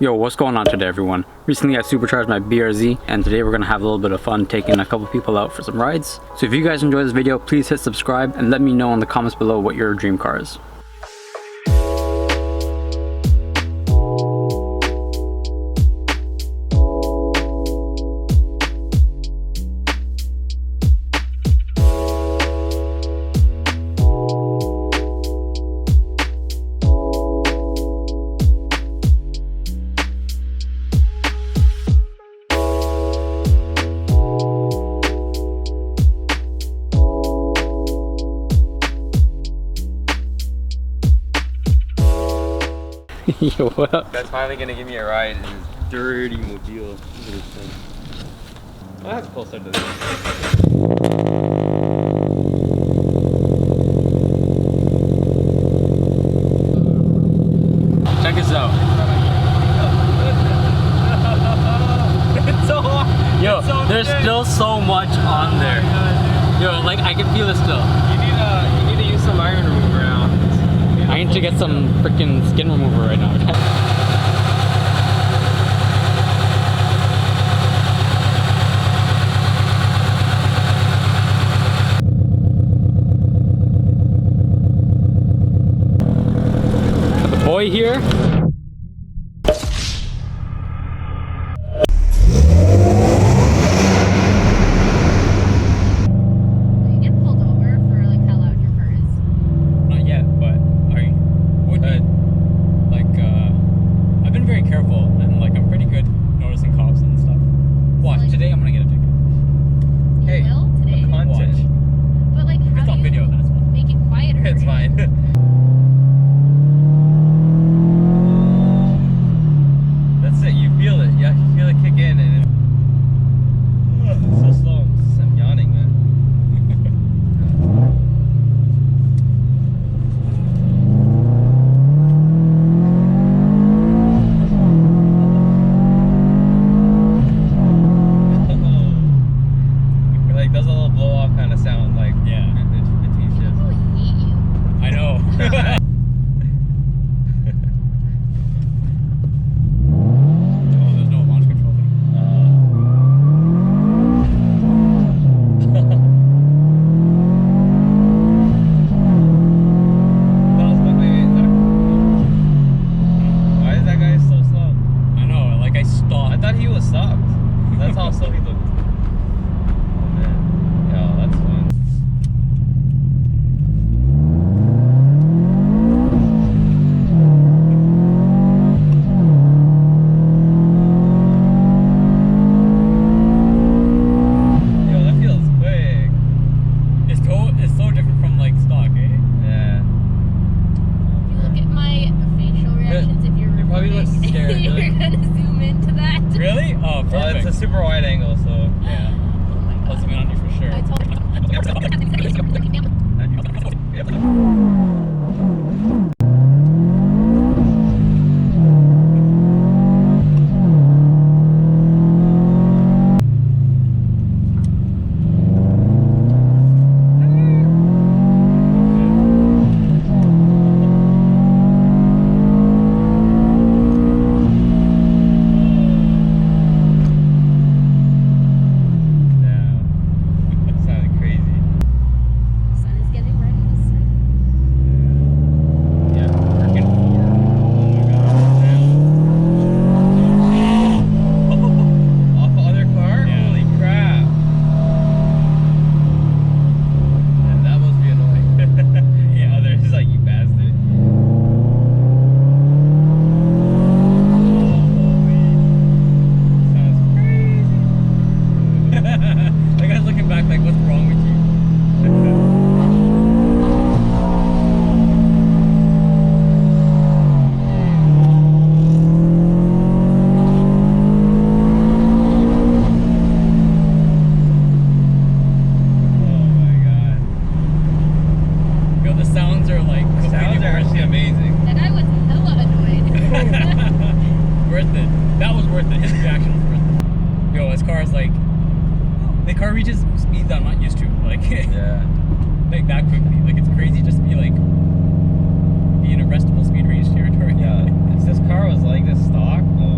Yo, what's going on today, everyone? Recently I supercharged my BRZ, and today we're gonna have a little bit of fun taking a couple people out for some rides. So if you guys enjoy this video, please hit subscribe and let me know in the comments below what your dream car is. Yo, what up? That's finally gonna give me a ride in his dirty mobile. Look at this thing. I'll have closer to this. Check this out. It's so hard. Yo, it's so there's thick. still so much on there. Yo, like I can feel it still. You need to use some iron remover now. I need to get some freaking skin remover right now. Got the boy here. It's a super wide angle, so yeah. I'll zoom in on you for sure. the car reaches speeds I'm not used to. Like, yeah. Like that quickly. Like, it's crazy just to be like, be in arrestable speed range territory. Yeah. If this car was like this stock, oh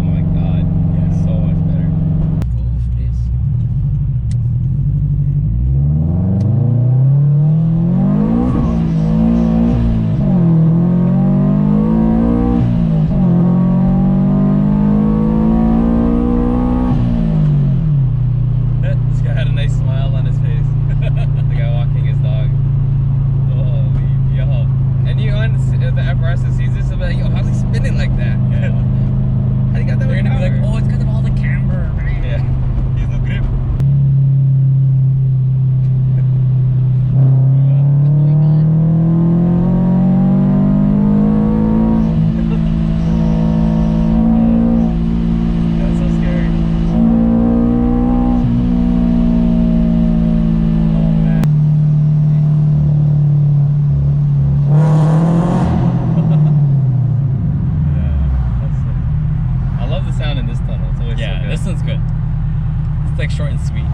FRS sees this, they'll be like, yo, how's he spinning like that? Yeah. How you got that? They're gonna be like, oh, it's because of all the camber. Yeah. He's no grip. That's so scary. I love the sound in this tunnel. It's always so Yeah, good. this one's good. It's like short and sweet.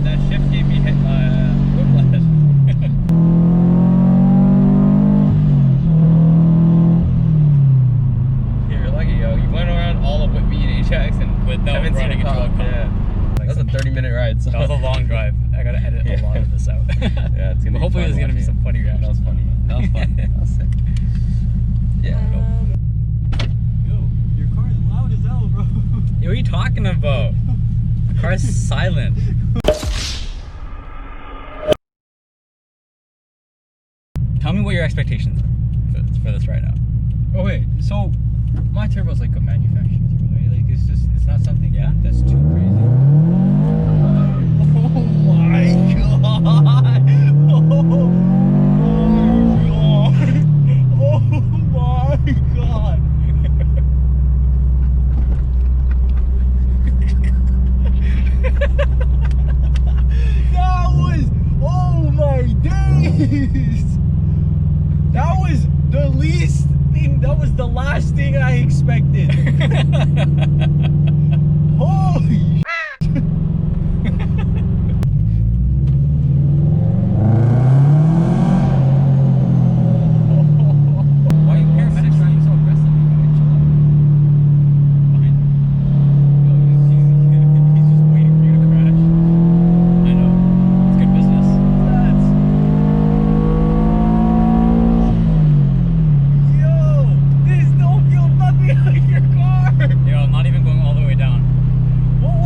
That shift gave me hit whiplash. You're lucky, yo. You went around all of Whitby and Ajax and Without haven't seen running into a cop. cop. Yeah. That's a 30-minute ride. So. That was a long drive. I gotta edit a lot of this out. Yeah, it's gonna But hopefully be fun there's gonna be watching some it. funny reactions. That was funny. That was fun. That was sick. Yeah. Yo, your car is loud as hell, bro. Yo, what are you talking about? The car's silent. Tell me what your expectations are for this right now. Oh wait, so my turbo's like a manufactured turbo, right? Like it's just, it's not something that's too crazy. Oh my god! Oh my god! That was, oh my days! That was the least thing, that was the last thing I expected. Holy Why are you paramedics driving so aggressively? He's just waiting for you to crash. I know. It's good business. Yo, this don't feel nothing like your car. Yo, I'm not even going all the way down. What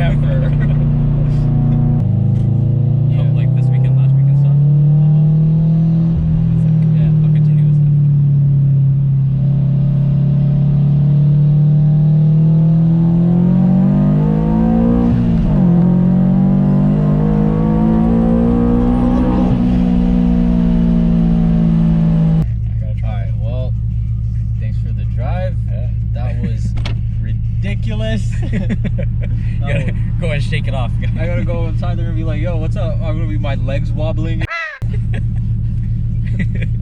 Never. Yeah. Like this weekend, last weekend stuff. Yeah, I'll continue this after. Alright, well, thanks for the drive. Yeah. That was ridiculous. Go and shake it off. I gotta go inside there and be like, yo, what's up? I'm gonna be my legs wobbling.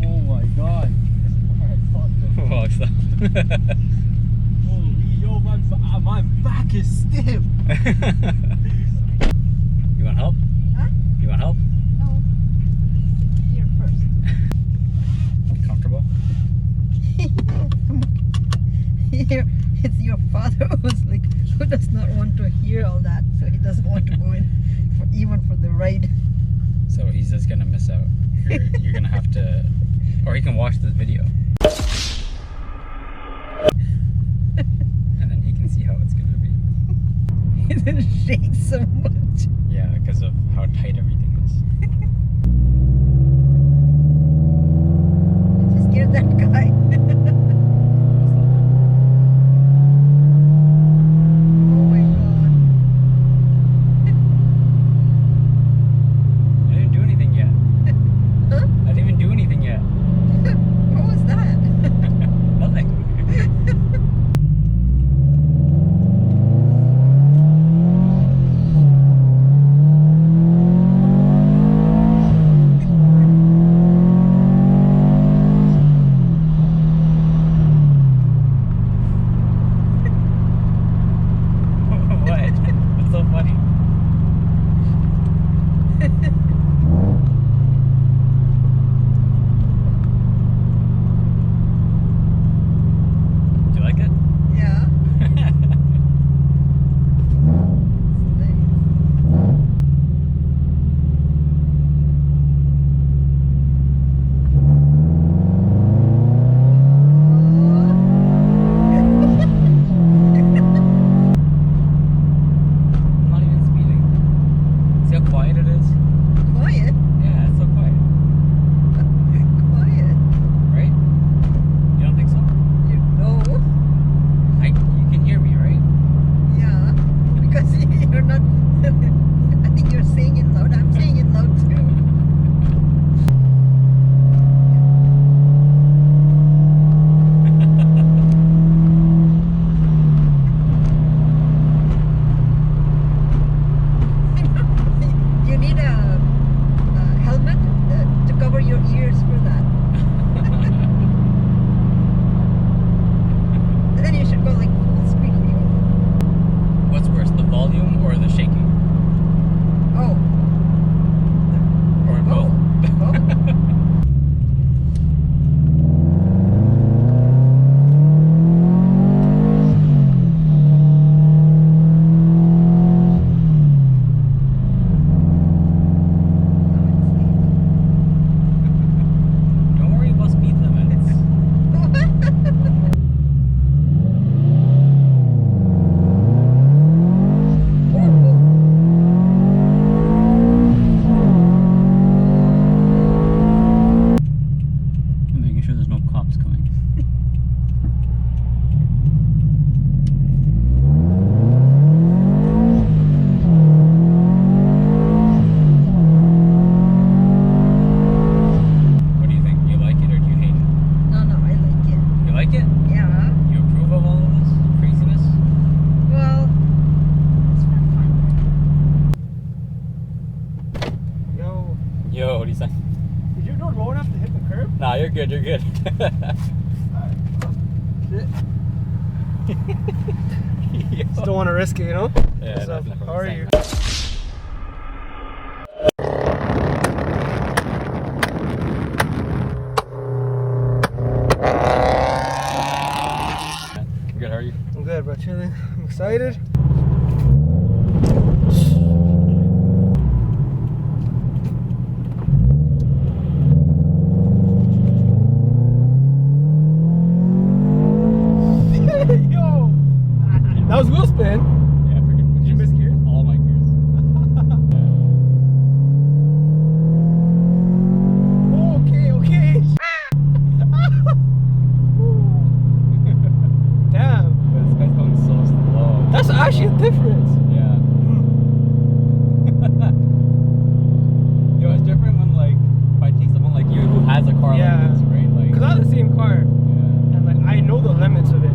Oh my god. Well, stop. Holy, yo, my back is stiff. You want help? Huh? You want help? No. Here first. Comfortable? Here, it's your father who's like, who does not want to hear all that, so he doesn't want to go in, even for the ride. So he's just gonna miss out. You're gonna have to, or he can watch this video. And then he can see how it's gonna be. It didn't shake so much. Yeah, because of how tight everything is. Just scared that guy. Oh my god. I didn't do anything yet. Huh? I didn't even do anything yet. What was that? Nothing. What? What's so funny? Do you like it? Yeah. I'm not even speeding. See how quiet it is? Quiet. Yeah, it's so quiet. Quiet. Right? You don't think so? You know. You can hear me, right? Yeah. Because you're not. I think you're saying it loud. I'm saying it loud too. You need a helmet to cover your ears for that. And then you should go like full speed. What's worse, the volume or the shaking? Oh. Or Oh. both? Don't worry about speed limits. I'm making sure there's no cops coming. What do you think? Do you like it or do you hate it? No, I like it. You like it? Yeah. You approve of all of this craziness? Well, it's for fun. Yo, Yo, what do you say? is your door low enough to hit the curb? Nah, you're good, you're good. Still want to risk it, you know? Yeah, What's up? definitely. How are you? Good, how are you? I'm good, bro. Chilling. I'm excited. Yo! That was wheelspin. Yeah, freaking. Did you miss gears? All That's actually a difference. Yeah. Yo, it's different when like if I take someone like you who has a car Yeah. like this, right? Like, Cause I have the same car, yeah. and like I know the limits of it.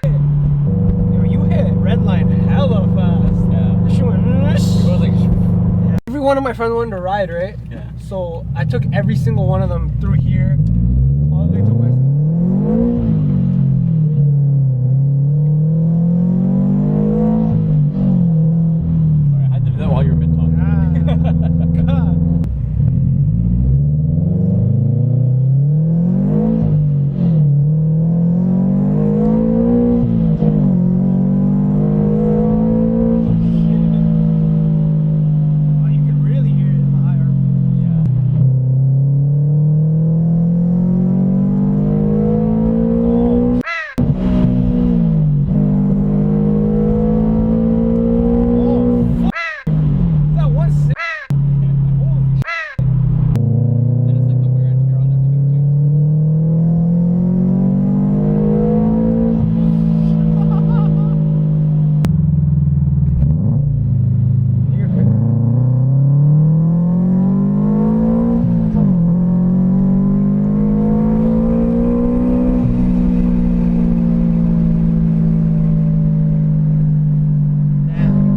Yo, you hit Redline hella fast. Yeah. This shit went. It was like, Every one of my friends wanted to ride, right? yeah. So I took every single one of them through here, all the way to West. Sorry, I had to do that while you were mid-talk. God. Oh, you can really hear it in the higher. Yeah. Oh, is that 160? Holy shit. And it's like the wear and tear on everything too. You're good. Damn.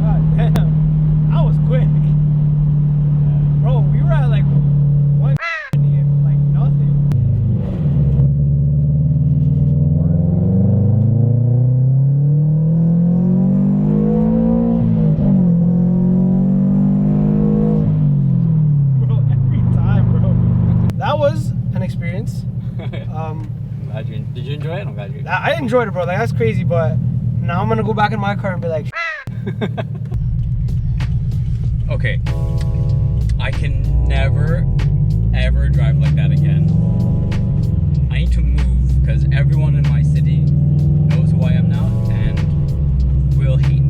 God damn. That was quick. Bro, we were at like 150 and like nothing. Bro, every time, bro. That was an experience. I'm glad you, did you enjoy it? I'm glad you. I enjoyed it, bro. Like, that's crazy, but now I'm gonna go back in my car and be like, Okay. I can never, ever drive like that again. I need to move because everyone in my city knows who I am now and will hate me.